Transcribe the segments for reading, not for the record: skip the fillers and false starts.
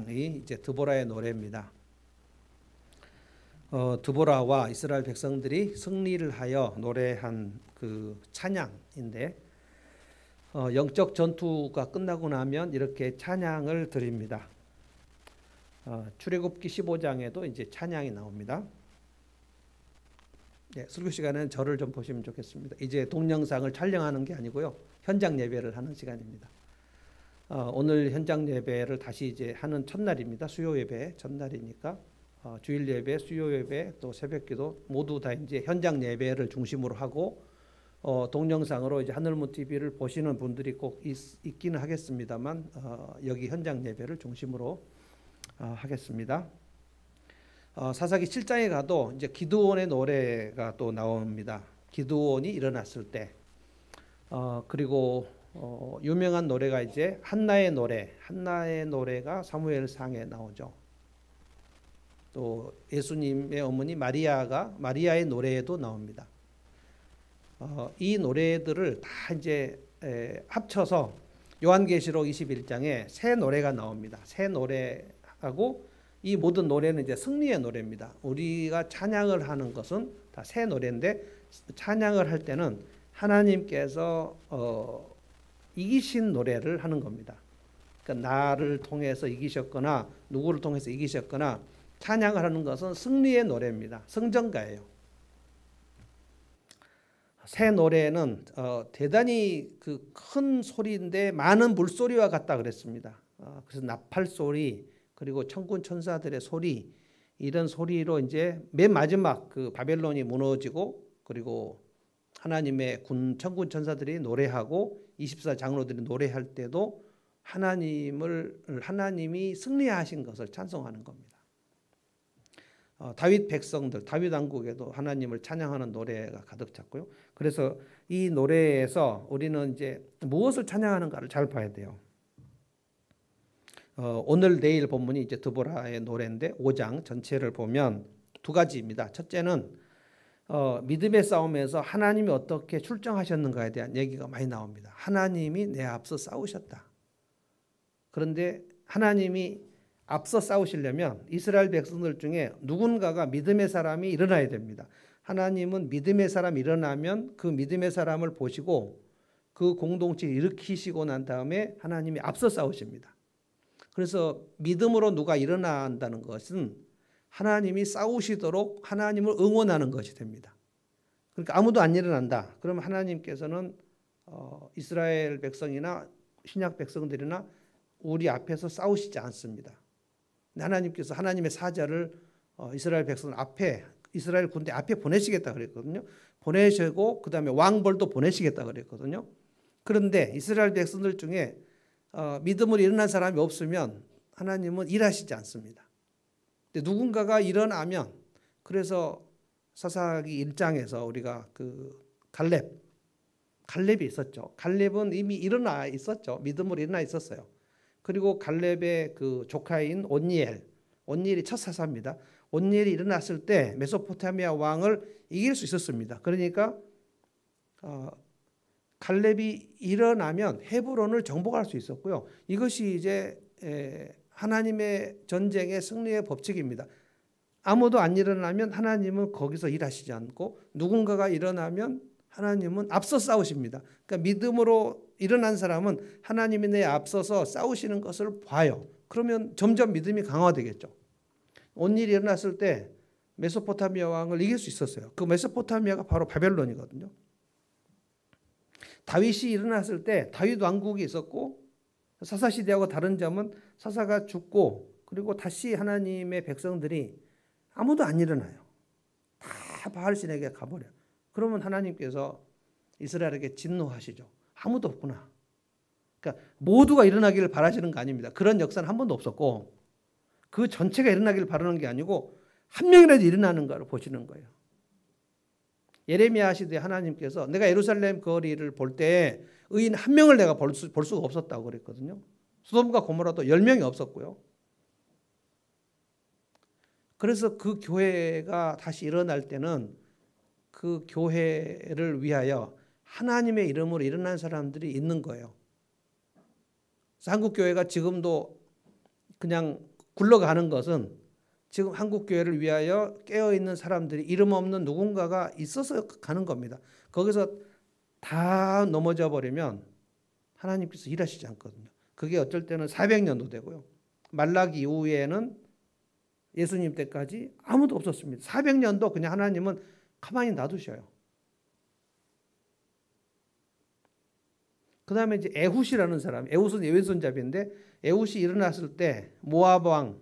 이 이제 드보라의 노래입니다. 드보라와 이스라엘 백성들이 승리를 하여 노래한 그 찬양인데, 영적 전투가 끝나고 나면 이렇게 찬양을 드립니다. 출애굽기 15장에도 이제 찬양이 나옵니다. 네, 설교 시간에는 저를 좀 보시면 좋겠습니다. 이제 동영상을 촬영하는 게 아니고요, 현장 예배를 하는 시간입니다. 오늘 현장 예배를 다시 이제 하는 첫날입니다. 수요 예배 첫날이니까 주일 예배, 수요 예배, 또 새벽기도 모두 다 이제 현장 예배를 중심으로 하고, 동영상으로 이제 하늘문 TV를 보시는 분들이 꼭 있기는 하겠습니다만, 여기 현장 예배를 중심으로 하겠습니다. 사사기 7장에 가도 이제 기드온의 노래가 또 나옵니다. 기드온이 일어났을 때, 그리고 유명한 노래가 이제 한나의 노래가 사무엘상에 나오죠. 또 예수님의 어머니 마리아의 노래에도 나옵니다. 이 노래들을 다 이제 합쳐서 요한계시록 21장에 새 노래가 나옵니다. 새 노래하고, 이 모든 노래는 이제 승리의 노래입니다. 우리가 찬양을 하는 것은 다 새 노래인데, 찬양을 할 때는 하나님께서 이기신 노래를 하는 겁니다. 그러니까 나를 통해서 이기셨거나 누구를 통해서 이기셨거나, 찬양을 하는 것은 승리의 노래입니다. 승전가예요. 새 노래는 대단히 그 큰 소리인데 많은 물소리와 같다 그랬습니다. 그래서 나팔 소리, 그리고 천군 천사들의 소리, 이런 소리로 이제 맨 마지막 그 바벨론이 무너지고, 그리고 하나님의 천군 천사들이 노래하고 24장로들이 노래할 때도 하나님이 승리하신 것을 찬송하는 겁니다. 다윗 왕국에도 하나님을 찬양하는 노래가 가득 찼고요. 그래서 이 노래에서 우리는 이제 무엇을 찬양하는가를 잘 봐야 돼요. 오늘 내일 본문이 이제 드보라의 노래인데, 5장 전체를 보면 두 가지입니다. 첫째는 믿음의 싸움에서 하나님이 어떻게 출정하셨는가에 대한 얘기가 많이 나옵니다. 하나님이 내 앞서 싸우셨다. 그런데 하나님이 앞서 싸우시려면 이스라엘 백성들 중에 누군가가 믿음의 사람이 일어나야 됩니다. 하나님은 믿음의 사람이 일어나면 그 믿음의 사람을 보시고 그 공동체를 일으키시고 난 다음에 하나님이 앞서 싸우십니다. 그래서 믿음으로 누가 일어난다는 것은 하나님이 싸우시도록 하나님을 응원하는 것이 됩니다. 그러니까 아무도 안 일어난다. 그러면 하나님께서는 이스라엘 백성이나 신약 백성들이나 우리 앞에서 싸우시지 않습니다. 하나님께서 하나님의 사자를 이스라엘 백성 앞에, 이스라엘 군대 앞에 보내시겠다 그랬거든요. 보내시고 그 다음에 왕벌도 보내시겠다 그랬거든요. 그런데 이스라엘 백성들 중에 믿음으로 일어난 사람이 없으면 하나님은 일하시지 않습니다. 근데 누군가가 일어나면, 그래서 사사기 1장에서 우리가 그 갈렙이 있었죠. 갈렙은 이미 일어나 있었죠. 믿음으로 일어나 있었어요. 그리고 갈렙의 그 조카인 온니엘이 첫 사사입니다. 온니엘이 일어났을 때 메소포타미아 왕을 이길 수 있었습니다. 그러니까 갈렙이 일어나면 헤브론을 정복할 수 있었고요. 이것이 이제 하나님의 전쟁의 승리의 법칙입니다. 아무도 안 일어나면 하나님은 거기서 일하시지 않고, 누군가가 일어나면 하나님은 앞서 싸우십니다. 그러니까 믿음으로 일어난 사람은 하나님이 내 앞서서 싸우시는 것을 봐요. 그러면 점점 믿음이 강화되겠죠. 온일이 일어났을 때 메소포타미아 왕을 이길 수 있었어요. 그 메소포타미아가 바로 바벨론이거든요. 다윗이 일어났을 때 다윗 왕국이 있었고, 사사시대하고 다른 점은 사사가 죽고, 그리고 다시 하나님의 백성들이 아무도 안 일어나요. 다 바알신에게 가버려요. 그러면 하나님께서 이스라엘에게 진노하시죠. 아무도 없구나. 그러니까 모두가 일어나기를 바라시는 거 아닙니다. 그런 역사는 한 번도 없었고, 그 전체가 일어나기를 바라는 게 아니고 한 명이라도 일어나는가를 보시는 거예요. 예레미야 시대에 하나님께서 내가 예루살렘 거리를 볼 때 의인 한 명을 내가 볼 수가 없었다고 그랬거든요. 소돔과 고모라도 10명이 없었고요. 그래서 그 교회가 다시 일어날 때는 그 교회를 위하여 하나님의 이름으로 일어난 사람들이 있는 거예요. 한국교회가 지금도 그냥 굴러가는 것은 지금 한국 교회를 위하여 깨어있는 사람들이 이름 없는 누군가가 있어서 가는 겁니다. 거기서 다 넘어져 버리면 하나님께서 일하시지 않거든요. 그게 어쩔 때는 400년도 되고요. 말라기 이후에는 예수님 때까지 아무도 없었습니다. 400년도 그냥 하나님은 가만히 놔두셔요. 그 다음에 이제 에훗이라는 사람, 에훗은 예외손잡인데 에훗이 일어났을 때 모압 왕,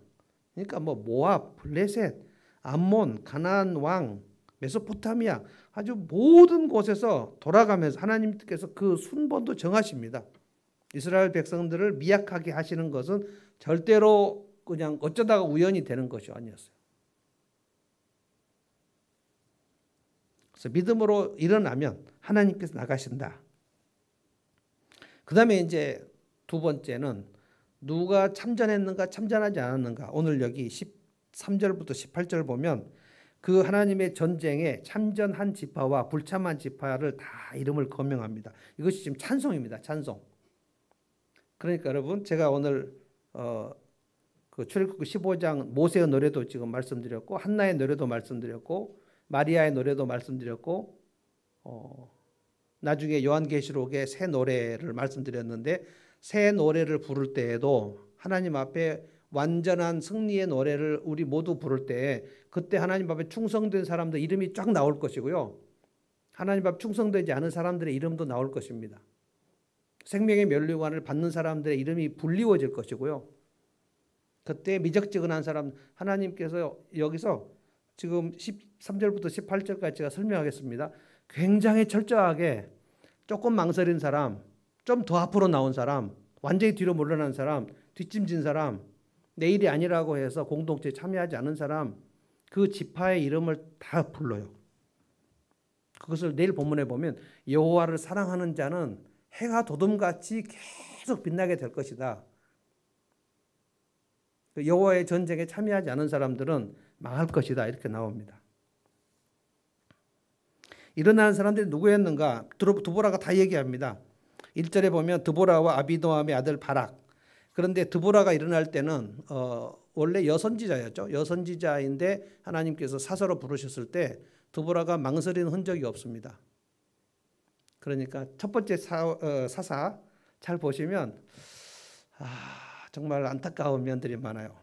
그러니까 뭐 모압, 블레셋, 암몬, 가나안 왕, 메소포타미아 아주 모든 곳에서 돌아가면서 하나님께서 그 순번도 정하십니다. 이스라엘 백성들을 미약하게 하시는 것은 절대로 그냥 어쩌다가 우연히 되는 것이 아니었어요. 그래서 믿음으로 일어나면 하나님께서 나가신다. 그 다음에 이제 두 번째는 누가 참전했는가 참전하지 않았는가. 오늘 여기 13절부터 18절 보면 그 하나님의 전쟁에 참전한 지파와 불참한 지파를 다 이름을 거명합니다. 이것이 지금 찬송입니다. 찬송. 그러니까 여러분 제가 오늘 그 출애굽기 15장 모세의 노래도 지금 말씀드렸고 한나의 노래도 말씀드렸고 마리아의 노래도 말씀드렸고 나중에 요한계시록의 새 노래를 말씀드렸는데 새 노래를 부를 때에도 하나님 앞에 완전한 승리의 노래를 우리 모두 부를 때 그때 하나님 앞에 충성된 사람들 이름이 쫙 나올 것이고요. 하나님 앞에 충성되지 않은 사람들의 이름도 나올 것입니다. 생명의 면류관을 받는 사람들의 이름이 불리워질 것이고요. 그때 미적지근한 사람 하나님께서 여기서 지금 13절부터 18절까지 제가 설명하겠습니다. 굉장히 철저하게 조금 망설인 사람, 좀 더 앞으로 나온 사람, 완전히 뒤로 물러난 사람, 뒷짐진 사람, 내 일이 아니라고 해서 공동체에 참여하지 않은 사람 그 지파의 이름을 다 불러요. 그것을 내일 본문에 보면 여호와를 사랑하는 자는 해가 도둠같이 계속 빛나게 될 것이다. 여호와의 전쟁에 참여하지 않은 사람들은 망할 것이다. 이렇게 나옵니다. 일어나는 사람들이 누구였는가? 드보라가 다 얘기합니다. 1절에 보면 드보라와 아비노함의 아들 바락. 그런데 드보라가 일어날 때는 원래 여선지자였죠. 여선지자인데 하나님께서 사서로 부르셨을 때 드보라가 망설이는 흔적이 없습니다. 그러니까 첫 번째 사사 잘 보시면 정말 안타까운 면들이 많아요.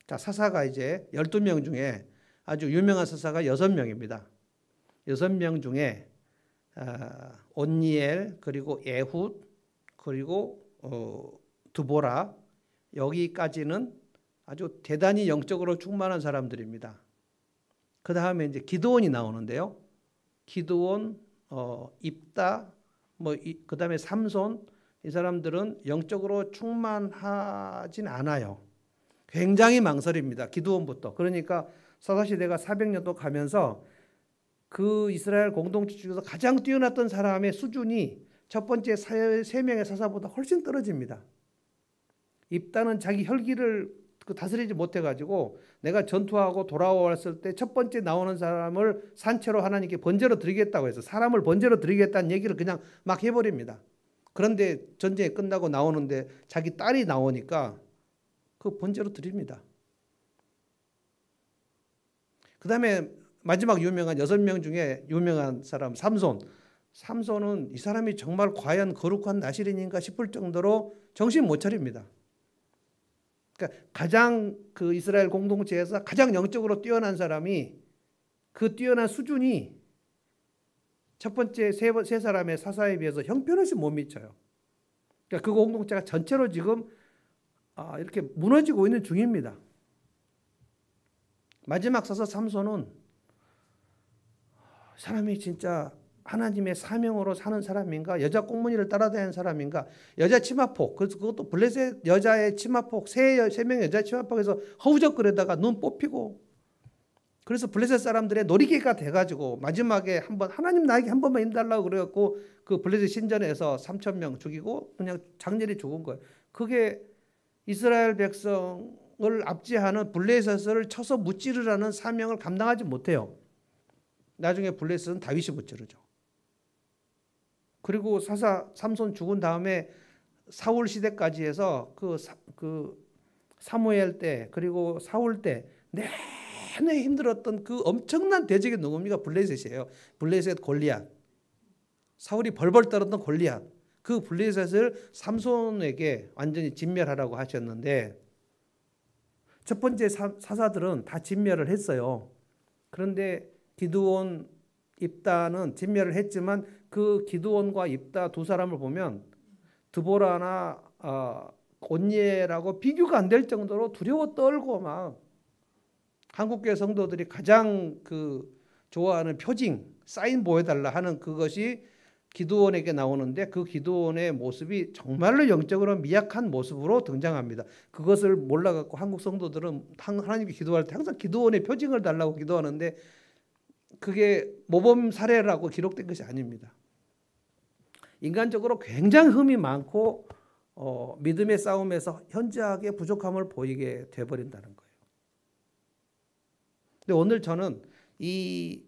자, 사사가 이제 12명 중에 아주 유명한 사사가 6명입니다. 6명 중에 온니엘 그리고 에훗 그리고 드보라 여기까지는 아주 대단히 영적으로 충만한 사람들입니다. 그 다음에 이제 기드온이 나오는데요. 기드온, 입다, 그 다음에 삼손 이 사람들은 영적으로 충만하진 않아요. 굉장히 망설입니다. 기드온부터. 그러니까 사사시대가 400년도 가면서 그 이스라엘 공동체 중에서 가장 뛰어났던 사람의 수준이 첫 번째 3명의 사사보다 훨씬 떨어집니다. 입다는 자기 혈기를 다스리지 못해가지고 내가 전투하고 돌아왔을 때 첫 번째 나오는 사람을 산채로 하나님께 번제로 드리겠다고 해서 사람을 번제로 드리겠다는 얘기를 그냥 막 해버립니다. 그런데 전쟁이 끝나고 나오는데 자기 딸이 나오니까 그 번제로 드립니다. 그 다음에 마지막 유명한 6명 중에 유명한 사람 삼손. 삼손은 이 사람이 정말 과연 거룩한 나실인인가 싶을 정도로 정신 못 차립니다. 그러니까 가장 그 이스라엘 공동체에서 가장 영적으로 뛰어난 사람이 그 뛰어난 수준이 첫 번째 세 사람의 사사에 비해서 형편없이 못 미쳐요. 그러니까 그 공동체가 전체로 지금 이렇게 무너지고 있는 중입니다. 마지막 사사 삼손은 사람이 진짜 하나님의 사명으로 사는 사람인가? 여자 꽁무니를 따라다니는 사람인가? 여자 치마폭, 그래서 그것도 블레셋 여자의 치마폭, 세 명의 여자 치마폭에서 허우적거리다가 눈 뽑히고, 그래서 블레셋 사람들의 놀이개가 돼가지고 마지막에 한번 하나님 나에게 한 번만 임달라고 그래갖고 그 블레셋 신전에서 3,000명 죽이고 그냥 장렬히 죽은 거예요. 그게 이스라엘 백성을 압제하는 블레셋을 쳐서 무찌르라는 사명을 감당하지 못해요. 나중에 블레셋은 다윗이 무찌르죠. 그리고 사사 삼손 죽은 다음에 사울 시대까지 해서 그 사무엘 때 그리고 사울 때 내내 힘들었던 그 엄청난 대적이 누굽니까? 블레셋이에요. 블레셋 골리앗. 사울이 벌벌 떨었던 골리앗. 그 블레셋을 삼손에게 완전히 진멸하라고 하셨는데 첫 번째 사사들은 다 진멸을 했어요. 그런데 기드온, 입다는 진멸을 했지만 그 기드온과 입다 두 사람을 보면 드보라나 온니엘하고 비교가 안 될 정도로 두려워 떨고 막 한국교회 성도들이 가장 좋아하는 표징, 사인 보여달라 하는 그것이 기드온에게 나오는데 그 기드온의 모습이 정말로 영적으로 미약한 모습으로 등장합니다. 그것을 몰라갖고 한국 성도들은 하나님께 기도할 때 항상 기드온의 표징을 달라고 기도하는데 그게 모범 사례라고 기록된 것이 아닙니다. 인간적으로 굉장히 흠이 많고 믿음의 싸움에서 현저하게 부족함을 보이게 돼버린다는 거예요. 근데 오늘 저는 이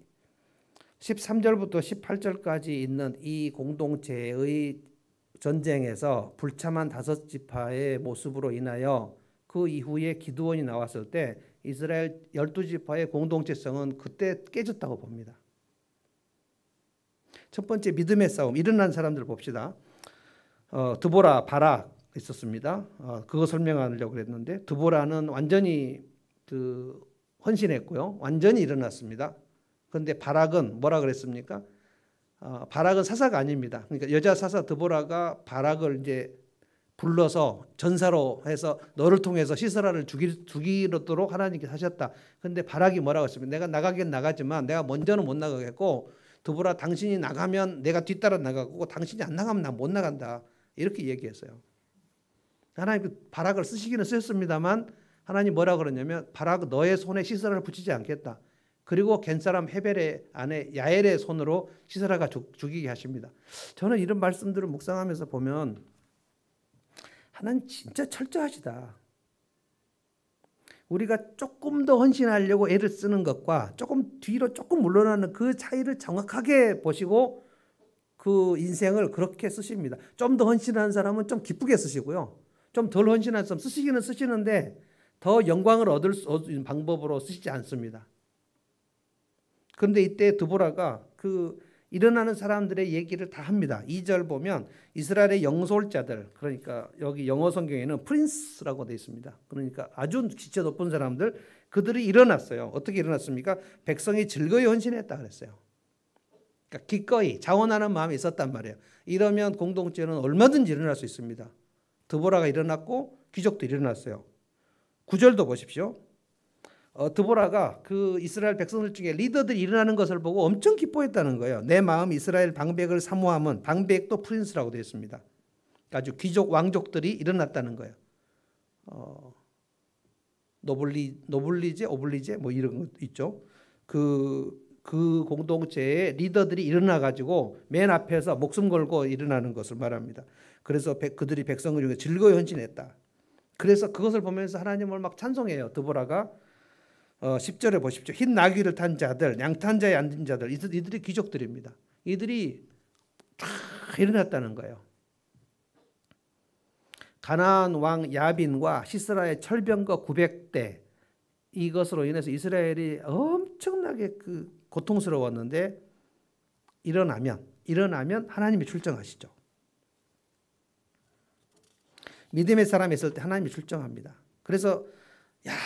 13절부터 18절까지 있는 이 공동체의 전쟁에서 불참한 5지파의 모습으로 인하여 그 이후에 기드온이 나왔을 때 이스라엘 12지파의 공동체성은 그때 깨졌다고 봅니다. 첫 번째 믿음의 싸움, 일어난 사람들 봅시다. 드보라, 바락 있었습니다. 그거 설명하려고 했는데 드보라는 완전히 헌신했고요. 완전히 일어났습니다. 그런데 바락은 뭐라 그랬습니까? 바락은 사사가 아닙니다. 그러니까 여자 사사 드보라가 바락을 이제 불러서 전사로 해서 너를 통해서 시스라를 죽이도록 하나님께 하셨다. 그런데 바락이 뭐라고 했습니까? 내가 나가긴 나가지만 내가 먼저는 못 나가겠고 드보라 당신이 나가면 내가 뒤따라 나가고 당신이 안 나가면 난 못 나간다. 이렇게 얘기했어요. 하나님 바락을 쓰시기는 쓰셨습니다만 하나님 뭐라 그러냐면 바락 너의 손에 시스라를 붙이지 않겠다. 그리고 겐사람 헤벨의 아내 야엘의 손으로 시스라가 죽이게 하십니다. 저는 이런 말씀들을 묵상하면서 보면 하나님 진짜 철저하시다. 우리가 조금 더 헌신하려고 애를 쓰는 것과 조금 뒤로 조금 물러나는 그 차이를 정확하게 보시고 그 인생을 그렇게 쓰십니다. 좀 더 헌신하는 사람은 좀 기쁘게 쓰시고요. 좀 덜 헌신하는 사람 쓰시기는 쓰시는데 더 영광을 얻을 수 있는 방법으로 쓰시지 않습니다. 그런데 이때 드보라가 일어나는 사람들의 얘기를 다 합니다. 2절 보면 이스라엘의 영솔자들, 그러니까 여기 영어 성경에는 프린스라고 되어 있습니다. 그러니까 아주 지체 높은 사람들, 그들이 일어났어요. 어떻게 일어났습니까? 백성이 즐거이 헌신했다 그랬어요. 그러니까 기꺼이 자원하는 마음이 있었단 말이에요. 이러면 공동체는 얼마든지 일어날 수 있습니다. 드보라가 일어났고 귀족도 일어났어요. 9절도 보십시오. 드보라가 그 이스라엘 백성들 중에 리더들이 일어나는 것을 보고 엄청 기뻐했다는 거예요. 내 마음 이스라엘 방백을 사모함은, 방백도 프린스라고 되어 있습니다. 아주 귀족 왕족들이 일어났다는 거예요. 노블리제, 오블리제 뭐 이런 거 있죠. 그 공동체의 리더들이 일어나 가지고 맨 앞에서 목숨 걸고 일어나는 것을 말합니다. 그래서 그들이 백성을 위해 즐거이 헌신했다. 그래서 그것을 보면서 하나님을 막 찬송해요. 드보라가 10절에 보십시오. 흰 나귀를 탄 자들, 양탄 자에 앉은 자들, 이들이 귀족들입니다. 이들이 다 일어났다는 거예요. 가나안 왕 야빈과 시스라의 철병거 900대, 이것으로 인해서 이스라엘이 엄청나게 고통스러웠는데 일어나면 하나님이 출정하시죠. 믿음의 사람이 있을 때 하나님이 출정합니다. 그래서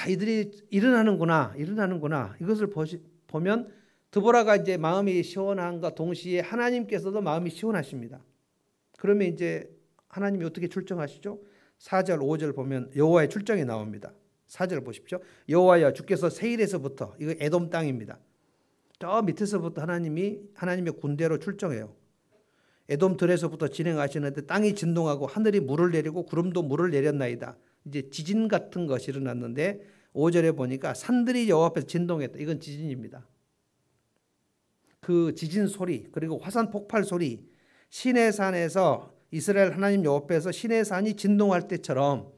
이들이 일어나는구나. 이것을 보면 드보라가 이제 마음이 시원한과 동시에 하나님께서도 마음이 시원하십니다. 그러면 이제 하나님이 어떻게 출정하시죠? 4절, 5절 보면 여호와의 출정이 나옵니다. 4절 보십시오. 여호와여 주께서 세일에서부터, 이거 에돔 땅입니다. 저 밑에서부터 하나님의 군대로 출정해요. 에돔 들에서부터 진행하시는데 땅이 진동하고 하늘이 물을 내리고 구름도 물을 내렸나이다. 이제 지진 같은 것이 일어났는데 5절에 보니까 산들이 여호와 앞에서 진동했다. 이건 지진입니다. 그 지진 소리, 그리고 화산 폭발 소리, 시내산에서 이스라엘 하나님 여호와 앞에서 시내산이 진동할 때처럼,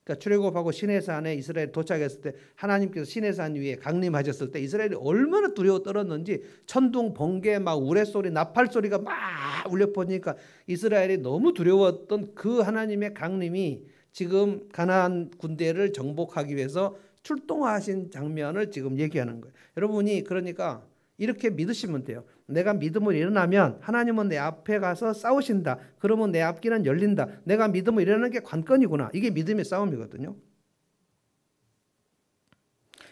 그러니까 출애굽하고 시내산에 이스라엘 도착했을 때 하나님께서 시내산 위에 강림하셨을 때 이스라엘이 얼마나 두려워 떨었는지, 천둥, 번개, 막 우레소리, 나팔소리가 막 울려 퍼지니까 이스라엘이 너무 두려웠던 그 하나님의 강림이 지금 가나안 군대를 정복하기 위해서 출동하신 장면을 지금 얘기하는 거예요. 여러분이 그러니까 이렇게 믿으시면 돼요. 내가 믿음을 일어나면 하나님은 내 앞에 가서 싸우신다. 그러면 내 앞길은 열린다. 내가 믿음을 일어나는 게 관건이구나. 이게 믿음의 싸움이거든요.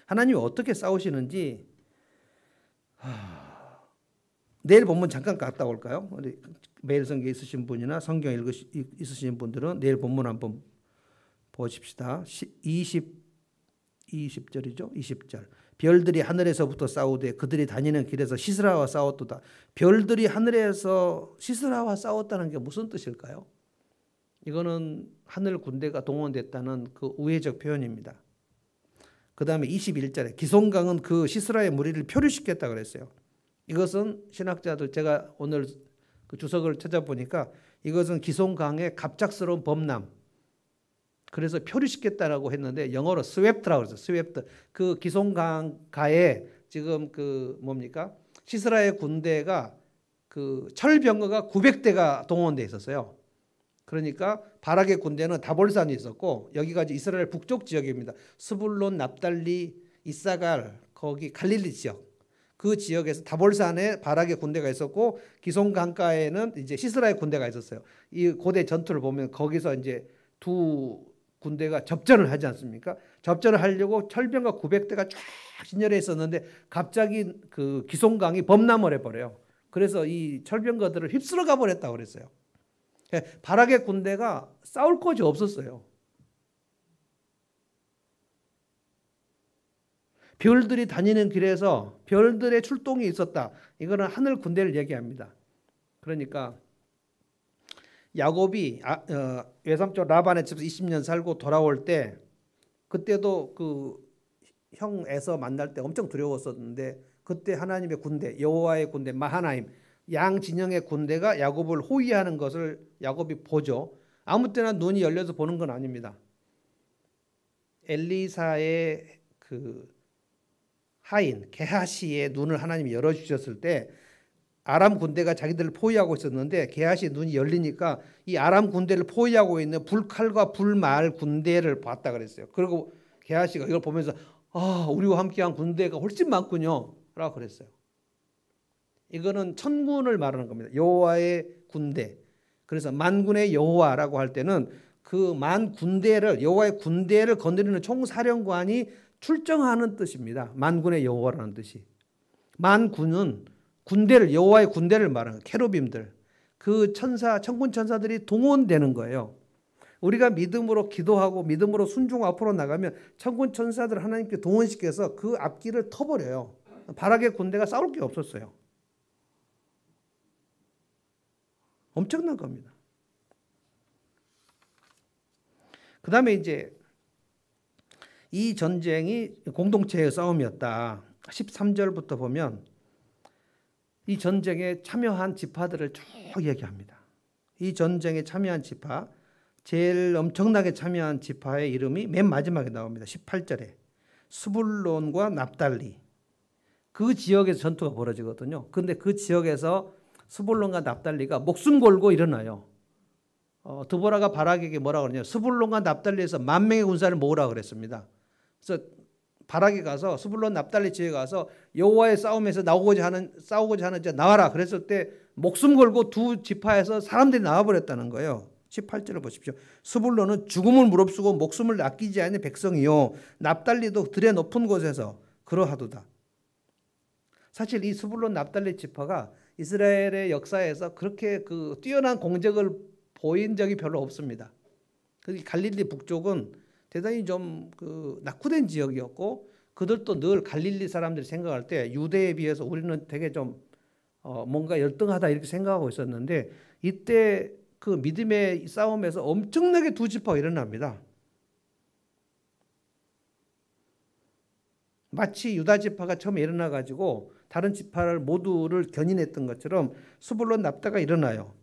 하나님이 어떻게 싸우시는지 내일 본문 잠깐 갔다 올까요? 우리 매일 성경 있으신 분이나 성경 있으신 분들은 내일 본문 한번 보십시다. 20절이죠. 20절. 별들이 하늘에서부터 싸우되 그들이 다니는 길에서 시스라와 싸웠도다. 별들이 하늘에서 시스라와 싸웠다는 게 무슨 뜻일까요? 이거는 하늘 군대가 동원됐다는 그 우회적 표현입니다. 그 다음에 21절에 기송강은 그 시스라의 무리를 표류시켰다 그랬어요. 이것은 신학자들 제가 오늘 그 주석을 찾아보니까 이것은 기송강의 갑작스러운 범람, 그래서 표류시켰다라고 했는데 영어로 스웹트라고 그랬어요. 스웹트. 그 기송강가에 지금 그 뭡니까? 시스라의 군대가 그 철병거가 900대가 동원돼 있었어요. 그러니까 바락의 군대는 다볼산이 있었고 여기가 이스라엘 북쪽 지역입니다. 스불론, 납달리, 이사갈 거기 갈릴리 지역. 그 지역에서 다볼산에 바락의 군대가 있었고 기송강가에는 이제 시스라의 군대가 있었어요. 이 고대 전투를 보면 거기서 이제 두 군대가 접전을 하지 않습니까? 접전을 하려고 철병과 900대가 쫙 진열해 있었는데 갑자기 그 기송강이 범람을 해버려요. 그래서 이 철병거들을 휩쓸어 가버렸다고 그랬어요. 바락의 군대가 싸울 곳이 없었어요. 별들이 다니는 길에서 별들의 출동이 있었다. 이거는 하늘 군대를 얘기합니다. 그러니까 야곱이 외삼촌 라반의 집에서 20년 살고 돌아올 때 그때도 그 형 에서 만날 때 엄청 두려웠었는데 그때 하나님의 군대, 여호와의 군대 마하나임 양 진영의 군대가 야곱을 호위하는 것을 야곱이 보죠. 아무 때나 눈이 열려서 보는 건 아닙니다. 엘리사의 그 하인 게하시의 눈을 하나님이 열어주셨을 때 아람 군대가 자기들을 포위하고 있었는데 게하시의 눈이 열리니까 이 아람 군대를 포위하고 있는 불칼과 불말 군대를 봤다 그랬어요. 그리고 게하시가 이걸 보면서 우리와 함께한 군대가 훨씬 많군요 라고 그랬어요. 이거는 천군을 말하는 겁니다. 여호와의 군대. 그래서 만군의 여호와라고 할 때는 그 만 군대를 여호와의 군대를 건드리는 총사령관이 출정하는 뜻입니다. 만군의 여호와라는 뜻이. 만군은 군대를 여호와의 군대를 말하는 케루빔들. 그 천군 천사들이 동원되는 거예요. 우리가 믿음으로 기도하고 믿음으로 순종하고 앞으로 나가면 천군 천사들 하나님께 동원시켜서 그 앞길을 터버려요. 바락의 군대가 싸울 게 없었어요. 엄청난 겁니다. 그 다음에 이제 이 전쟁이 공동체의 싸움이었다. 13절부터 보면 이 전쟁에 참여한 지파들을 쭉 얘기합니다. 이 전쟁에 참여한 지파, 제일 엄청나게 참여한 지파의 이름이 맨 마지막에 나옵니다. 18절에 스불론과 납달리. 그 지역에서 전투가 벌어지거든요. 그런데 그 지역에서 스불론과 납달리가 목숨 걸고 일어나요. 드보라가 바락에게 뭐라 그러냐? 스불론과 납달리에서 10,000명의 군사를 모으라 그랬습니다. 그래서 바락에 가서 스불론 납달리 지역에 가서 여호와의 싸움에서 싸우고자 하는 자 나와라. 그랬을 때 목숨 걸고 두 지파에서 사람들이 나와버렸다는 거예요. 18절을 보십시오. 스불론은 죽음을 무릅쓰고 목숨을 아끼지 않는 백성이요 납달리도 들의 높은 곳에서 그러하도다. 사실 이 스불론 납달리 지파가 이스라엘의 역사에서 그렇게 그 뛰어난 공적을 보인 적이 별로 없습니다. 갈릴리 북쪽은 대단히 좀 그 낙후된 지역이었고 그들도 늘 갈릴리 사람들이 생각할 때 유대에 비해서 우리는 되게 좀 뭔가 열등하다 이렇게 생각하고 있었는데 이때 그 믿음의 싸움에서 엄청나게 두 지파가 일어납니다. 마치 유다 지파가 처음에 일어나 가지고 다른 지파를 모두를 견인했던 것처럼 스불론 납다가 일어나요.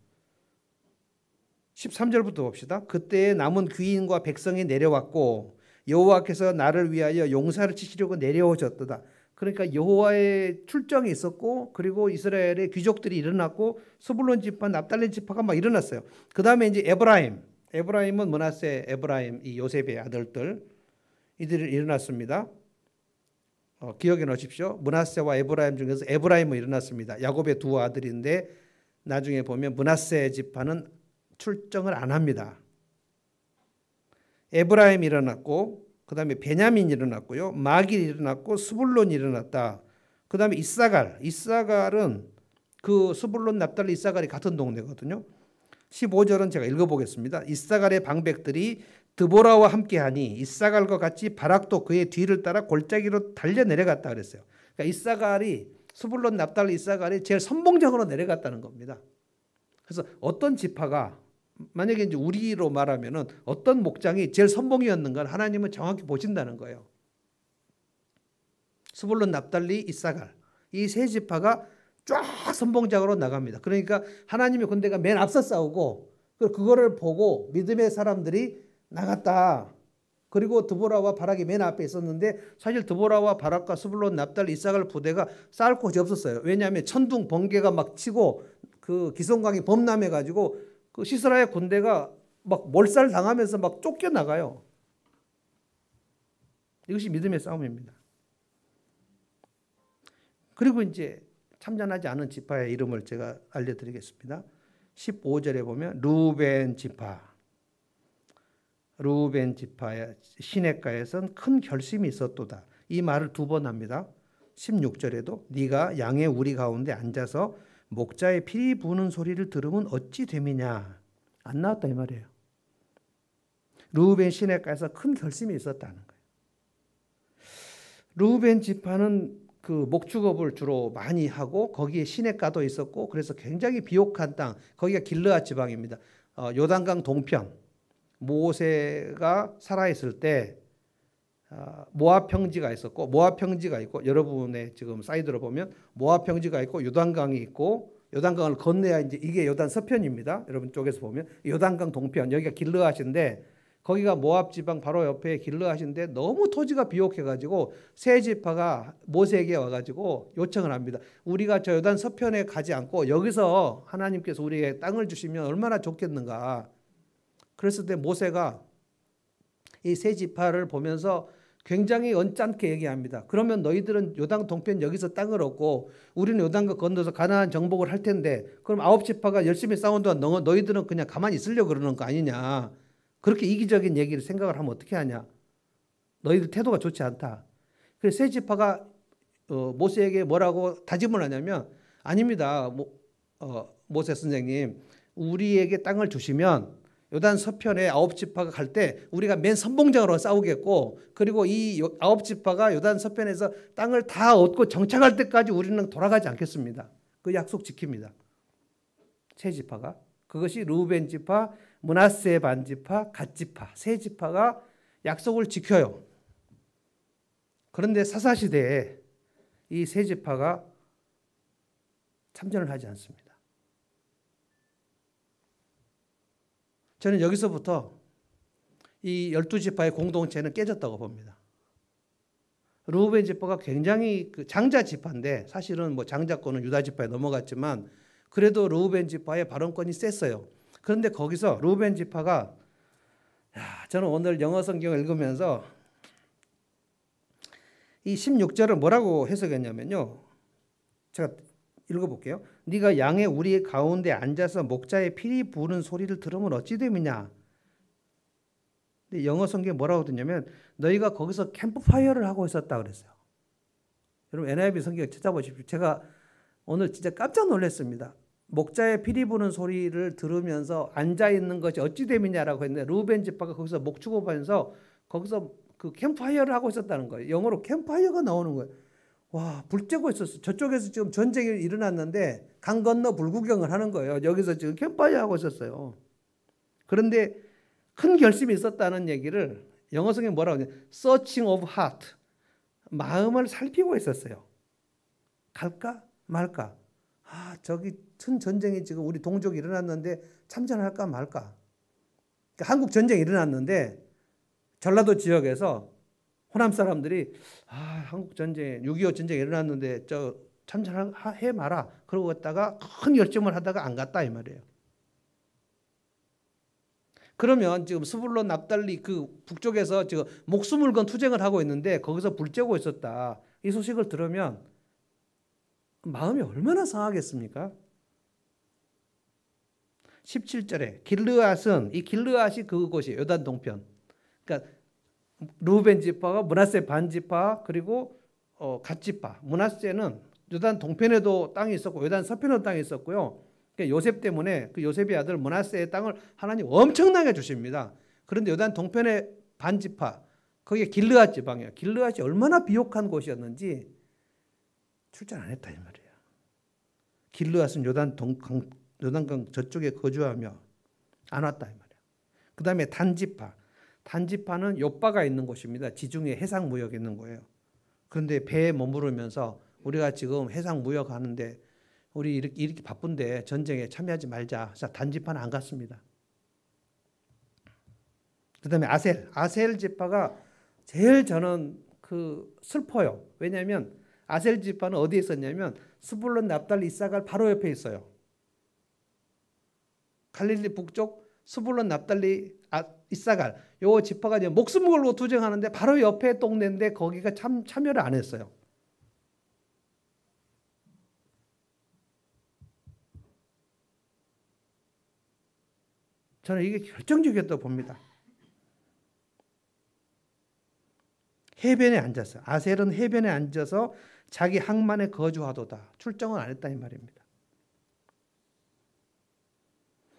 13절부터 봅시다. 그때 남은 귀인과 백성이 내려왔고 여호와께서 나를 위하여 용사를 치시려고 내려오셨도다. 그러니까 여호와의 출정이 있었고 그리고 이스라엘의 귀족들이 일어났고 스불론 지파, 납달리 지파가 막 일어났어요. 그 다음에 이제 에브라임은 므낫세, 에브라임 이 요셉의 아들들 이들이 일어났습니다. 기억해 놓으십시오. 므낫세와 에브라임 중에서 에브라임은 일어났습니다. 야곱의 두 아들인데 나중에 보면 므낫세 지파는 출정을 안 합니다. 에브라임이 일어났고 그 다음에 베냐민이 일어났고요. 마길이 일어났고 스불론이 일어났다. 그 다음에 이사갈은 그 스불론, 납달리, 이사갈이 같은 동네거든요. 15절은 제가 읽어보겠습니다. 이사갈의 방백들이 드보라와 함께하니 이사갈과 같이 바락도 그의 뒤를 따라 골짜기로 달려 내려갔다 그랬어요. 그러니까 이사갈이 스불론, 납달리, 이사갈이 제일 선봉적으로 내려갔다는 겁니다. 그래서 어떤 지파가 만약에 이제 우리로 말하면은 어떤 목장이 제일 선봉이었는가 하나님은 정확히 보신다는 거예요. 스불론, 납달리, 이사갈 이 세 지파가 쫙 선봉장으로 나갑니다. 그러니까 하나님의 군대가 맨 앞서 싸우고 그거를 보고 믿음의 사람들이 나갔다. 그리고 드보라와 바락이 맨 앞에 있었는데 사실 드보라와 바락과 스불론, 납달리, 이사갈 부대가 싸울 곳이 없었어요. 왜냐하면 천둥 번개가 막 치고 그 기송강이 범람해 가지고 그 시스라의 군대가 막 몰살 당하면서 막 쫓겨나가요. 이것이 믿음의 싸움입니다. 그리고 이제 참전하지 않은 지파의 이름을 제가 알려드리겠습니다. 15절에 보면 루벤 지파의 시냇가에선 큰 결심이 있었도다. 이 말을 두 번 합니다. 16절에도 네가 양의 우리 가운데 앉아서 목자의 피 부는 소리를 들으면 어찌 됨이냐. 안 나왔다 이 말이에요. 루벤 시냇가에서 큰 결심이 있었다는 거예요. 루벤 지파는 그 목축업을 주로 많이 하고 거기에 시냇가도 있었고 그래서 굉장히 비옥한 땅, 거기가 길르앗 지방입니다. 요단강 동편, 모세가 살아있을 때 모압 평지가 있었고 모압 평지가 있고 여러분의 지금 사이드로 보면 모압 평지가 있고 요단강이 있고 요단강을 건너야 이제 이게 요단 서편입니다. 여러분 쪽에서 보면 요단강 동편 여기가 길르앗인데 거기가 모압 지방 바로 옆에 길르앗인데 너무 토지가 비옥해가지고 세 지파가 모세에게 와가지고 요청을 합니다. 우리가 저 요단 서편에 가지 않고 여기서 하나님께서 우리에게 땅을 주시면 얼마나 좋겠는가. 그랬을 때 모세가 이 세 지파를 보면서 굉장히 언짢게 얘기합니다. 그러면 너희들은 요단 동편 여기서 땅을 얻고 우리는 요단강 건너서 가나안 정복을 할 텐데 그럼 9지파가 열심히 싸운 동안 너희들은 그냥 가만히 있으려고 그러는 거 아니냐. 그렇게 이기적인 얘기를 생각을 하면 어떻게 하냐. 너희들 태도가 좋지 않다. 그래서 세 지파가 모세에게 뭐라고 다짐을 하냐면 아닙니다. 모세 선생님 우리에게 땅을 주시면 요단 서편에 9지파가 갈 때 우리가 맨 선봉장으로 싸우겠고 그리고 이 9지파가 요단 서편에서 땅을 다 얻고 정착할 때까지 우리는 돌아가지 않겠습니다. 그 약속 지킵니다. 세 지파가. 그것이 루벤 지파, 므낫세 반지파, 갓지파 세 지파가 약속을 지켜요. 그런데 사사시대에 이 세 지파가 참전을 하지 않습니다. 저는 여기서부터 이 12지파의 공동체는 깨졌다고 봅니다. 루벤 지파가 굉장히 그 장자 지파인데 사실은 뭐 장자권은 유다 지파에 넘어갔지만 그래도 루벤 지파의 발언권이 셌어요. 그런데 거기서 루벤 지파가 저는 오늘 영어 성경을 읽으면서 이 16절을 뭐라고 해석했냐면요. 제가 읽어볼게요. 네가 양의 우리 가운데 앉아서 목자의 피리 부는 소리를 들으면 어찌 됨이냐. 근데 영어 성경에 뭐라고 듣냐면 너희가 거기서 캠프파이어를 하고 있었다 그랬어요. 여러분 NIV 성경 찾아보십시오. 제가 오늘 진짜 깜짝 놀랐습니다. 목자의 피리 부는 소리를 들으면서 앉아 있는 것이 어찌 됨이냐라고 했는데 루벤 지파가 거기서 목축업하면서 거기서 그 캠프파이어를 하고 있었다는 거예요. 영어로 캠프파이어가 나오는 거예요. 와, 불 쬐고 있었어. 저쪽에서 지금 전쟁이 일어났는데 강 건너 불구경을 하는 거예요. 여기서 지금 캠프파이어 하고 있었어요. 그런데 큰 결심이 있었다는 얘기를 영어 성경에 뭐라고 하냐? Searching of heart. 마음을 살피고 있었어요. 갈까 말까? 저기 큰 전쟁이 지금 우리 동족이 일어났는데 참전할까 말까? 그러니까 한국 전쟁이 일어났는데 전라도 지역에서 호남 사람들이 한국 전쟁, 6.25 전쟁이 일어났는데 저 참전해 마라. 그러고 갔다가 큰 결심을 하다가 안 갔다 이 말이에요. 그러면 지금 스불론 납달리 그 북쪽에서 지금 목숨을 건 투쟁을 하고 있는데 거기서 불 쬐고 있었다. 이 소식을 들으면 마음이 얼마나 상하겠습니까? 17절에 길르앗은, 이 길르앗이 그곳이 요단 동편. 그러니까 르우벤 지파가 므낫세 반 지파 그리고 갓 지파. 므낫세는 요단 동편에도 땅이 있었고 요단 서편에도 땅이 있었고요. 그러니까 요셉 때문에 그 요셉의 아들 므낫세의 땅을 하나님 엄청나게 주십니다. 그런데 요단 동편의 반 지파, 거기에 길르앗 지방이에요. 길르앗이 얼마나 비옥한 곳이었는지 출전 안 했다 이 말이에요. 길르앗은 요단강 저쪽에 거주하며 안 왔다 이 말이에요. 그 다음에 단지파. 단지파는 욥바가 있는 곳입니다. 지중해 해상 무역이 있는 거예요. 그런데 배에 머무르면서 우리가 지금 해상 무역하는데 우리 이렇게 바쁜데 전쟁에 참여하지 말자. 그래서 단지파는 안 갔습니다. 그 다음에 아셀 지파가 제일 저는 슬퍼요. 왜냐하면 아셀 지파는 어디에 있었냐면 스불론 납달리 이사갈 바로 옆에 있어요. 갈릴리 북쪽 스불론 납달리 이사갈 요 지파가 이제 목숨 걸고 투쟁하는데 바로 옆에 동네인데 거기가 참여를 안 했어요. 저는 이게 결정적이었다고 봅니다. 해변에 앉았어요. 아셀은 해변에 앉아서 자기 항만에 거주하도다. 출정을 안 했다 이 말입니다.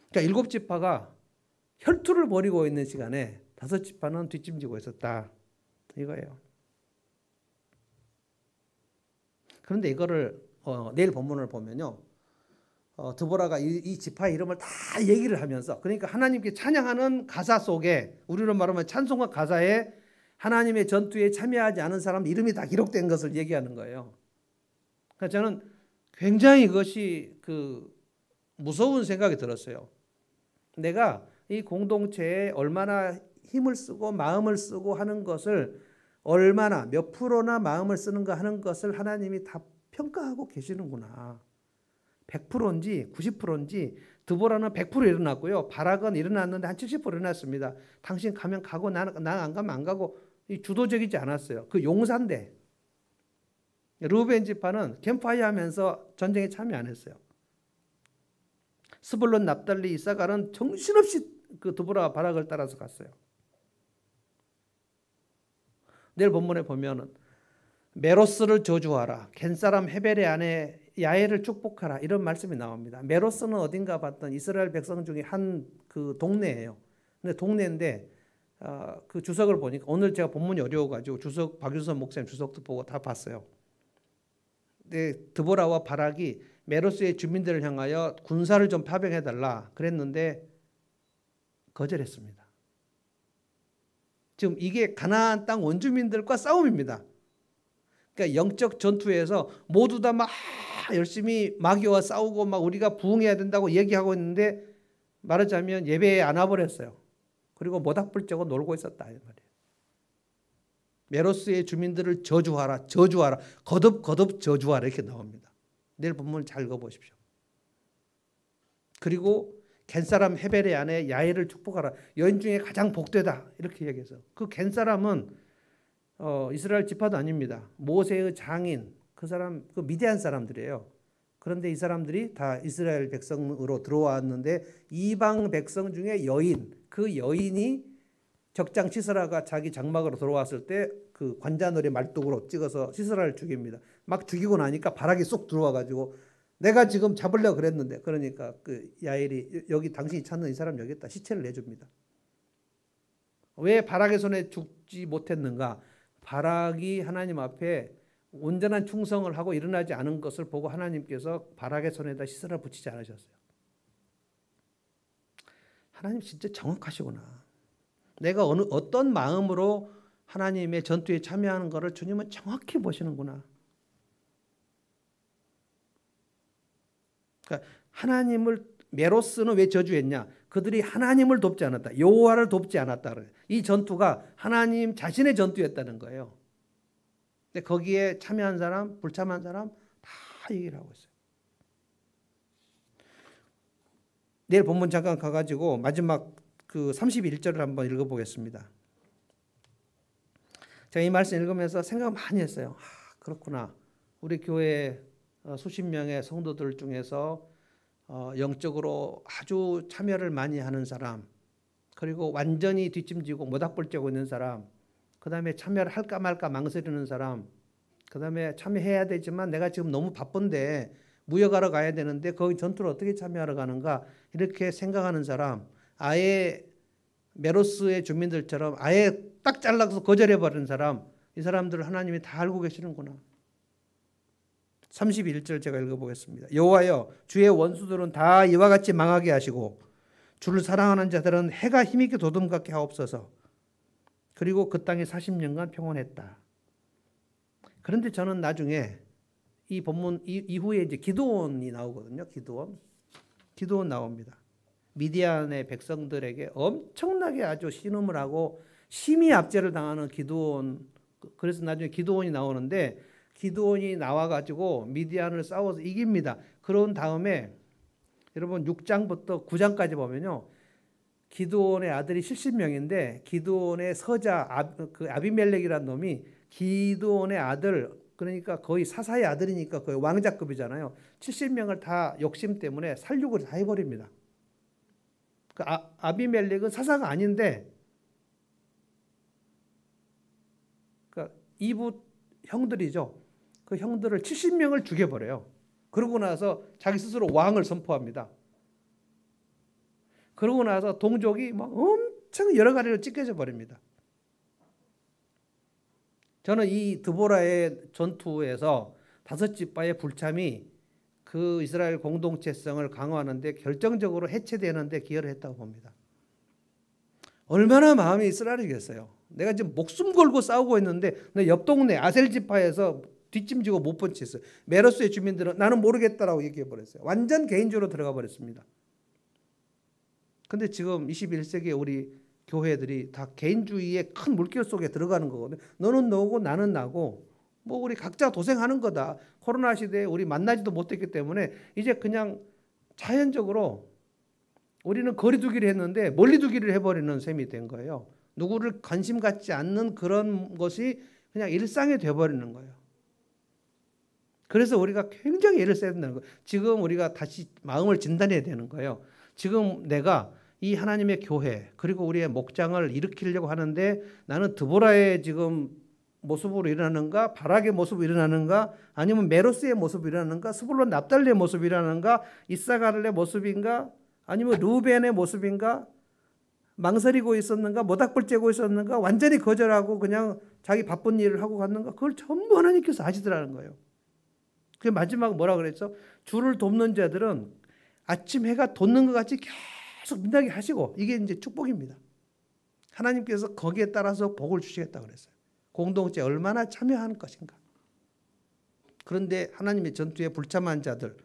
그러니까 7지파가 혈투를 벌이고 있는 시간에 5지파는 뒷짐지고 있었다. 이거예요. 그런데 이거를 내일 본문을 보면요. 드보라가 이 지파의 이름을 다 얘기를 하면서, 그러니까 하나님께 찬양하는 가사 속에, 우리로 말하면 찬송과 가사에 하나님의 전투에 참여하지 않은 사람 이름이 다 기록된 것을 얘기하는 거예요. 그러니까 저는 굉장히 그것이 무서운 생각이 들었어요. 내가 이 공동체에 얼마나 힘을 쓰고 마음을 쓰고 하는 것을, 얼마나 몇 프로나 마음을 쓰는가 하는 것을 하나님이 다 평가하고 계시는구나. 100%인지 90%인지 드보라는 100% 일어났고요. 바락은 일어났는데 한 70% 일어났습니다. 당신 가면 가고 나는 안 가면 안 가고 주도적이지 않았어요. 그 용사인데. 르우벤 지파는 캠프파이어 하면서 전쟁에 참여 안 했어요. 스불론 납달리 이사갈은 정신없이 드보라와 바락을 따라서 갔어요. 내일 본문에 보면은 메로스를 저주하라, 겐사람 헤벨의 아내 야엘을 축복하라, 이런 말씀이 나옵니다. 메로스는 어딘가 봤던 이스라엘 백성 중에 한 동네예요. 근데 동네인데 그 주석을 보니까, 오늘 제가 본문이 어려워가지고 박유선 목사님 주석도 보고 다 봤어요. 근데 드보라와 바락이 메로스의 주민들을 향하여 군사를 좀 파병해달라 그랬는데 거절했습니다. 지금 이게 가나안 땅 원주민들과 싸움입니다. 그러니까 영적 전투에서 모두 다 막 열심히 마귀와 싸우고 막 우리가 부흥해야 된다고 얘기하고 있는데, 말하자면 예배에 안 와버렸어요. 그리고 모닥불 쬐고 놀고 있었다 이 말이에요. 메로스의 주민들을 저주하라, 거듭 저주하라, 이렇게 나옵니다. 내일 본문을 잘 읽어보십시오. 그리고 겐사람 헤벨의 아내 야엘을 축복하라, 여인 중에 가장 복되다, 이렇게 얘기해서, 그 겐사람은 이스라엘 지파도 아닙니다. 모세의 장인, 그 미디안 사람들이에요. 그런데 이 사람들이 다 이스라엘 백성으로 들어왔는데 이방 백성 중에 그 여인이 적장 시스라가 자기 장막으로 들어왔을 때 그 관자놀이 말뚝으로 찍어서 시스라를 죽입니다. 막 죽이고 나니까 바락이 쏙 들어와가지고 내가 지금 잡으려고 그랬는데, 그러니까 그 야엘이 여기 당신이 찾는 이 사람 여기 있다, 시체를 내줍니다. 왜 바락의 손에 죽지 못했는가? 바락이 하나님 앞에 온전한 충성을 하고 일어나지 않은 것을 보고 하나님께서 바락의 손에다 시스라를 붙이지 않으셨어요. 하나님 진짜 정확하시구나. 내가 어떤 마음으로 하나님의 전투에 참여하는 것을 주님은 정확히 보시는구나. 그러니까 하나님을, 메로스는 왜 저주했냐? 그들이 하나님을 돕지 않았다, 여호와를 돕지 않았다. 이 전투가 하나님 자신의 전투였다는 거예요. 근데 거기에 참여한 사람, 불참한 사람 다 얘기를 하고 있어요. 내일 본문 잠깐 가가지고 마지막 그 31절을 한번 읽어보겠습니다. 제가 이 말씀 읽으면서 생각 많이 했어요. 그렇구나. 우리 교회 수십 명의 성도들 중에서 영적으로 아주 참여를 많이 하는 사람, 그리고 완전히 뒷짐지고 모닥불 쬐고 있는 사람, 그 다음에 참여를 할까 말까 망설이는 사람, 그 다음에 참여해야 되지만 내가 지금 너무 바쁜데 무역하러 가야 되는데 거기 전투를 어떻게 참여하러 가는가 이렇게 생각하는 사람, 아예 메로스의 주민들처럼 아예 딱 잘라서 거절해버리는 사람, 이 사람들을 하나님이 다 알고 계시는구나. 31절 제가 읽어보겠습니다. 여호와여, 주의 원수들은 다 이와 같이 망하게 하시고 주를 사랑하는 자들은 해가 힘있게 도둠같게 하옵소서. 그리고 그 땅이 40년간 평온했다. 그런데 저는 나중에 이 본문 이후에 이제 기드온이 나오거든요. 기드온 나옵니다. 미디안의 백성들에게 엄청나게 아주 신음을 하고 심히 압제를 당하는 기드온. 그래서 나중에 기드온이 나오는데 기드온이 나와가지고 미디안을 싸워서 이깁니다. 그런 다음에 여러분 6장부터 9장까지 보면요, 기드온의 아들이 70명인데 기드온의 서자 아비멜렉이라는 놈이 기드온의 아들, 그러니까 거의 사사의 아들이니까 거의 왕자급이잖아요. 70명을 다 욕심 때문에 살육을 다 해버립니다. 그 아비멜렉은 사사가 아닌데 그러니까 이부 형들이죠. 그 형들을 70명을 죽여버려요. 그러고 나서 자기 스스로 왕을 선포합니다. 그러고 나서 동족이 막 엄청 여러 가지로 찢겨져 버립니다. 저는 이 드보라의 전투에서 다섯 지파의 불참이 그 이스라엘 공동체성을 강화하는 데 결정적으로 해체되는 데 기여를 했다고 봅니다. 얼마나 마음이 쓰라리겠어요. 내가 지금 목숨 걸고 싸우고 있는데 내 옆 동네 아셀 지파에서 뒷짐지고 못 본 채 했어요. 메로스의 주민들은 나는 모르겠다라고 얘기해 버렸어요. 완전 개인주의로 들어가 버렸습니다. 근데 지금 21세기에 우리 교회들이 다 개인주의의 큰 물결 속에 들어가는 거거든요. 너는 너고 나는 나고 뭐 우리 각자 도생하는 거다. 코로나 시대에 우리 만나지도 못했기 때문에 이제 그냥 자연적으로 우리는 거리 두기를 했는데 멀리 두기를 해버리는 셈이 된 거예요. 누구를 관심 갖지 않는 그런 것이 그냥 일상이 돼버리는 거예요. 그래서 우리가 굉장히 애를 써야 된다는 거예요. 지금 우리가 다시 마음을 진단해야 되는 거예요. 지금 내가 이 하나님의 교회 그리고 우리의 목장을 일으키려고 하는데 나는 드보라의 지금 모습으로 일어나는가, 바락의 모습으로 일어나는가, 아니면 메로스의 모습으로 일어나는가, 스불론 납달리의 모습으로 일어나는가, 이사가르의 모습인가, 아니면 루벤의 모습인가, 망설이고 있었는가, 모닥불 쬐고 있었는가, 완전히 거절하고 그냥 자기 바쁜 일을 하고 갔는가, 그걸 전부 하나님께서 아시더라는 거예요. 그 마지막 뭐라 그랬죠? 주를 돕는 자들은 아침 해가 돋는 것 같이 계속 빛나게 하시고, 이게 이제 축복입니다. 하나님께서 거기에 따라서 복을 주시겠다고 그랬어요. 공동체에 얼마나 참여하는 것인가. 그런데 하나님의 전투에 불참한 자들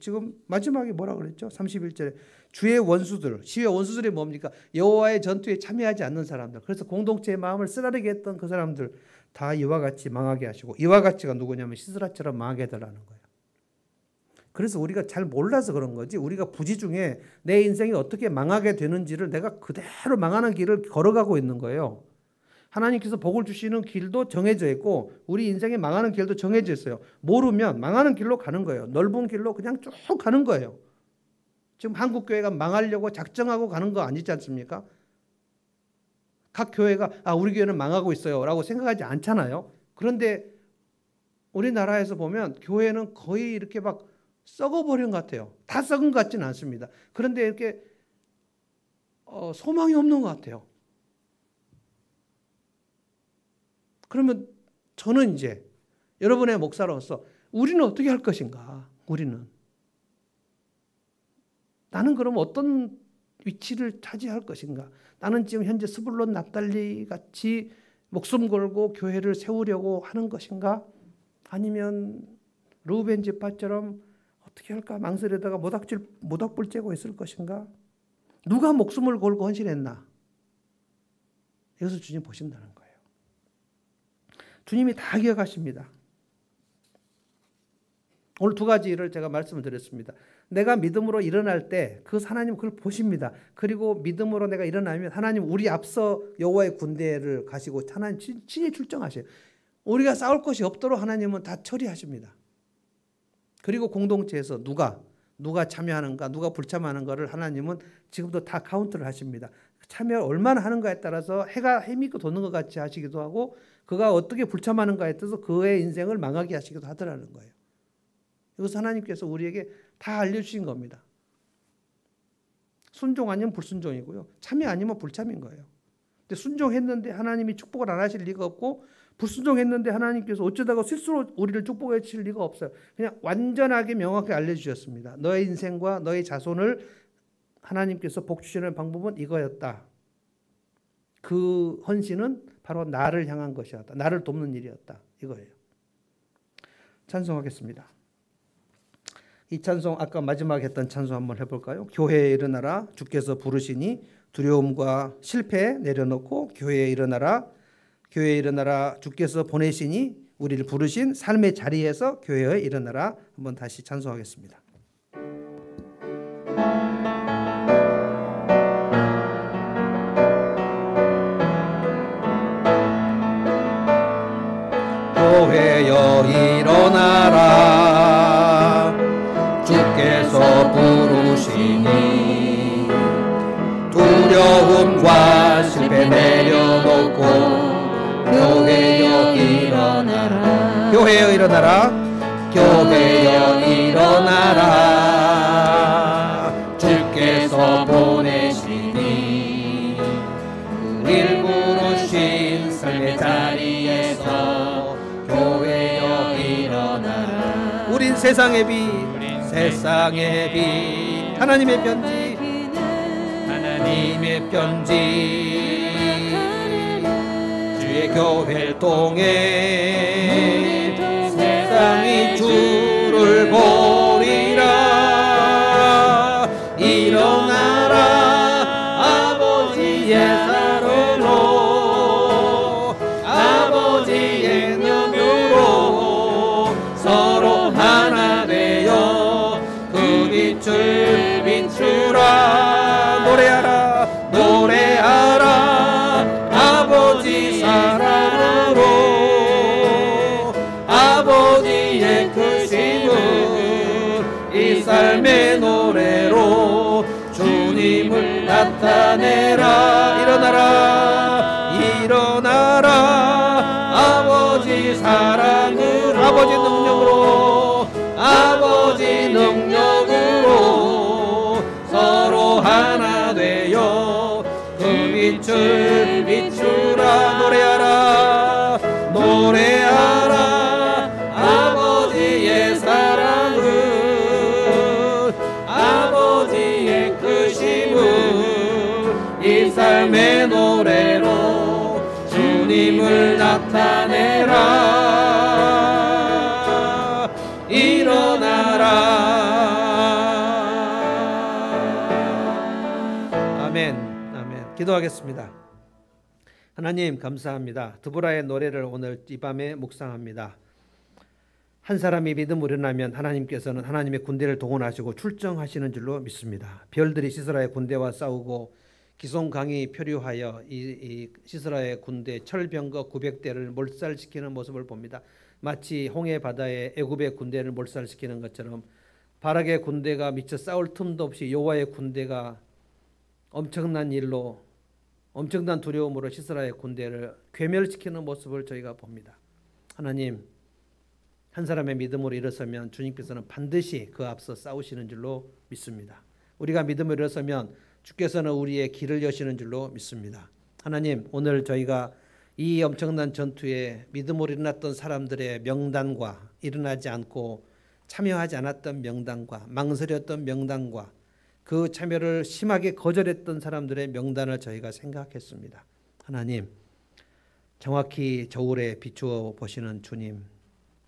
지금 마지막에 뭐라 그랬죠? 31절에 주의 원수들, 시의 원수들이 뭡니까? 여호와의 전투에 참여하지 않는 사람들. 그래서 공동체의 마음을 쓰라리게 했던 그 사람들 다 이와 같이 망하게 하시고, 이와 같이가 누구냐면 시스라처럼 망하게 해달라는 거예요. 그래서 우리가 잘 몰라서 그런 거지, 우리가 부지 중에 내 인생이 어떻게 망하게 되는지를 내가 그대로 망하는 길을 걸어가고 있는 거예요. 하나님께서 복을 주시는 길도 정해져 있고 우리 인생에 망하는 길도 정해져 있어요. 모르면 망하는 길로 가는 거예요. 넓은 길로 그냥 쭉 가는 거예요. 지금 한국교회가 망하려고 작정하고 가는 거 아니지 않습니까? 각 교회가 우리 교회는 망하고 있어요 라고 생각하지 않잖아요. 그런데 우리나라에서 보면 교회는 거의 이렇게 막 썩어버린 것 같아요. 다 썩은 것 같지는 않습니다. 그런데 이렇게 소망이 없는 것 같아요. 그러면 저는 이제 여러분의 목사로서 우리는 어떻게 할 것인가? 나는 그럼 어떤 위치를 차지할 것인가? 나는 지금 현재 스불론 납달리 같이 목숨 걸고 교회를 세우려고 하는 것인가? 아니면 루벤 지파처럼 어떻게 할까 망설이다가 모닥불 쬐고 있을 것인가? 누가 목숨을 걸고 헌신했나? 이것을 주님 보신다는 거예요. 주님이 다 기억하십니다. 오늘 두 가지를 제가 말씀을 드렸습니다. 내가 믿음으로 일어날 때 그 하나님 그걸 보십니다. 그리고 믿음으로 내가 일어나면 하나님 우리 앞서 여호와의 군대를 가시고 하나님 친히 출정하셔요. 우리가 싸울 것이 없도록 하나님은 다 처리하십니다. 그리고 공동체에서 누가 참여하는가, 누가 불참하는가를 하나님은 지금도 다 카운트를 하십니다. 참여를 얼마나 하는가에 따라서 해가 해미고 도는 것 같이 하시기도 하고 그가 어떻게 불참하는가에 따라서 그의 인생을 망하게 하시기도 하더라는 거예요. 이것은 하나님께서 우리에게 다 알려주신 겁니다. 순종 아니면 불순종이고요. 참여 아니면 불참인 거예요. 근데 순종했는데 하나님이 축복을 안 하실 리가 없고 불순종했는데 하나님께서 어쩌다가 실수로 우리를 축복해 주실 리가 없어요. 그냥 완전하게 명확히 알려주셨습니다. 너의 인생과 너의 자손을 하나님께서 복 주시는 방법은 이거였다. 그 헌신은 바로 나를 향한 것이었다. 나를 돕는 일이었다. 이거예요. 찬송하겠습니다. 이 찬송 아까 마지막에 했던 찬송 한번 해볼까요? 교회에 일어나라 주께서 부르시니 두려움과 실패 내려놓고 교회에 일어나라 주께서 보내시니 우리를 부르신 삶의 자리에서 교회에 일어나라. 한번 다시 찬송하겠습니다. 교회여 일어나라 주께서 부르시니 두려움과 실패 내려놓고 교회여 일어나라 교회여 일어나라 교회여 일어나라 주께서 보내시니 우릴 부르신 삶의 자리에서 교회여 일어나라 우린 세상의 빛 세상의 빛 하나님의 편지 하나님의 편지 주의 교회를 통해 세상이 주를 보리라 일어나라 아버지의 사랑으로 아버지의 능력으로 서로 하나 되어 그 빛을 비추라 노래하라 아버지 사랑으로 아버지의 크심을 이 삶의 노래로 주님을 나타내라 일어나라 아버지 사랑으로 아버지 능력으로 서로 하나 되어 그 빛을 비추라 노래하라 아버지의 사랑을 아버지의 크심을 이 삶의 노래로 주님을 나타내라 일어나라 아멘 기도하겠습니다. 하나님 감사합니다. 드보라의 노래를 오늘 이 밤에 묵상합니다. 한 사람이 믿음으로 일어나면 하나님께서는 하나님의 군대를 동원하시고 출정하시는 줄로 믿습니다. 별들이 시스라의 군대와 싸우고 기송강이 표류하여 이 시스라의 군대 철병거 900대를 몰살시키는 모습을 봅니다. 마치 홍해 바다에 애굽의 군대를 몰살시키는 것처럼 바락의 군대가 미처 싸울 틈도 없이 여호와의 군대가 엄청난 일로 엄청난 두려움으로 시스라의 군대를 괴멸시키는 모습을 저희가 봅니다. 하나님 한 사람의 믿음으로 일어서면 주님께서는 반드시 그 앞서 싸우시는 줄로 믿습니다. 우리가 믿음으로 일어서면 주께서는 우리의 길을 여시는 줄로 믿습니다. 하나님 오늘 저희가 이 엄청난 전투에 믿음으로 일어났던 사람들의 명단과 일어나지 않고 참여하지 않았던 명단과 망설였던 명단과 그 참여를 심하게 거절했던 사람들의 명단을 저희가 생각했습니다. 하나님 정확히 저울에 비추어 보시는 주님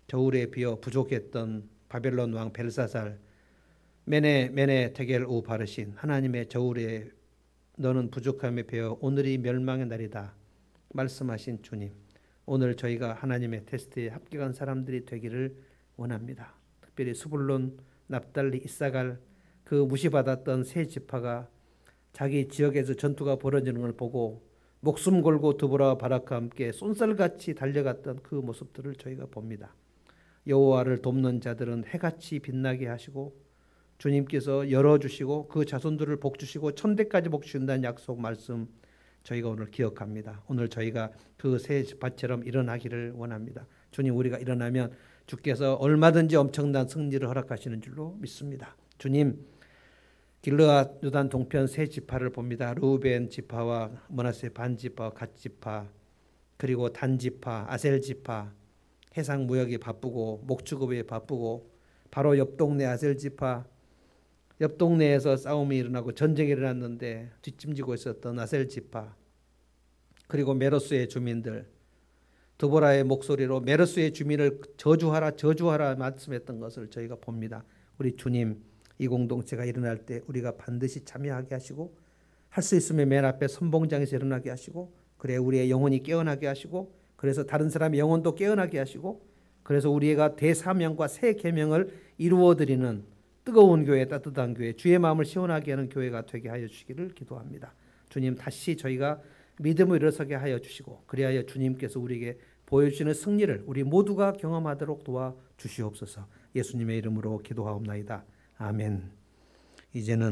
저울에 비어 부족했던 바벨론 왕 벨사살 메네 테겔 우 바르신 하나님의 저울에 너는 부족함에 베어 오늘이 멸망의 날이다 말씀하신 주님 오늘 저희가 하나님의 테스트에 합격한 사람들이 되기를 원합니다. 특별히 스불론, 납달리, 이사갈 그 무시받았던 세 지파가 자기 지역에서 전투가 벌어지는 걸 보고 목숨 걸고 드보라와 바락과 함께 쏜살같이 달려갔던 그 모습들을 저희가 봅니다. 여호와를 돕는 자들은 해같이 빛나게 하시고 주님께서 열어주시고 그 자손들을 복주시고 천대까지 복주신다는 약속 말씀 저희가 오늘 기억합니다. 오늘 저희가 그 세 지파처럼 일어나기를 원합니다. 주님, 우리가 일어나면 주께서 얼마든지 엄청난 승리를 허락하시는 줄로 믿습니다. 주님, 길르앗 요단 동편 세 지파를 봅니다. 루벤 지파와 므낫세 반 지파, 갓 지파, 그리고 단 지파, 아셀 지파. 해상 무역이 바쁘고 목축업에 바쁘고 바로 옆 동네 아셀 지파, 옆 동네에서 싸움이 일어나고 전쟁이 일어났는데 뒷짐지고 있었던 아셀 지파, 그리고 메로스의 주민들, 드보라의 목소리로 메로스의 주민을 저주하라 저주하라 말씀했던 것을 저희가 봅니다. 우리 주님, 이 공동체가 일어날 때 우리가 반드시 참여하게 하시고 할 수 있으면 맨 앞에 선봉장에서 일어나게 하시고, 그래 우리의 영혼이 깨어나게 하시고, 그래서 다른 사람의 영혼도 깨어나게 하시고, 그래서 우리가 대사명과 새 계명을 이루어드리는 뜨거운 교회, 따뜻한 교회, 주의 마음을 시원하게 하는 교회가 되게 하여 주시기를 기도합니다. 주님, 다시 저희가 믿음을 일어서게 하여 주시고, 그리하여 주님께서 우리에게 보여주시는 승리를 우리 모두가 경험하도록 도와주시옵소서. 예수님의 이름으로 기도하옵나이다. 아멘. 이제는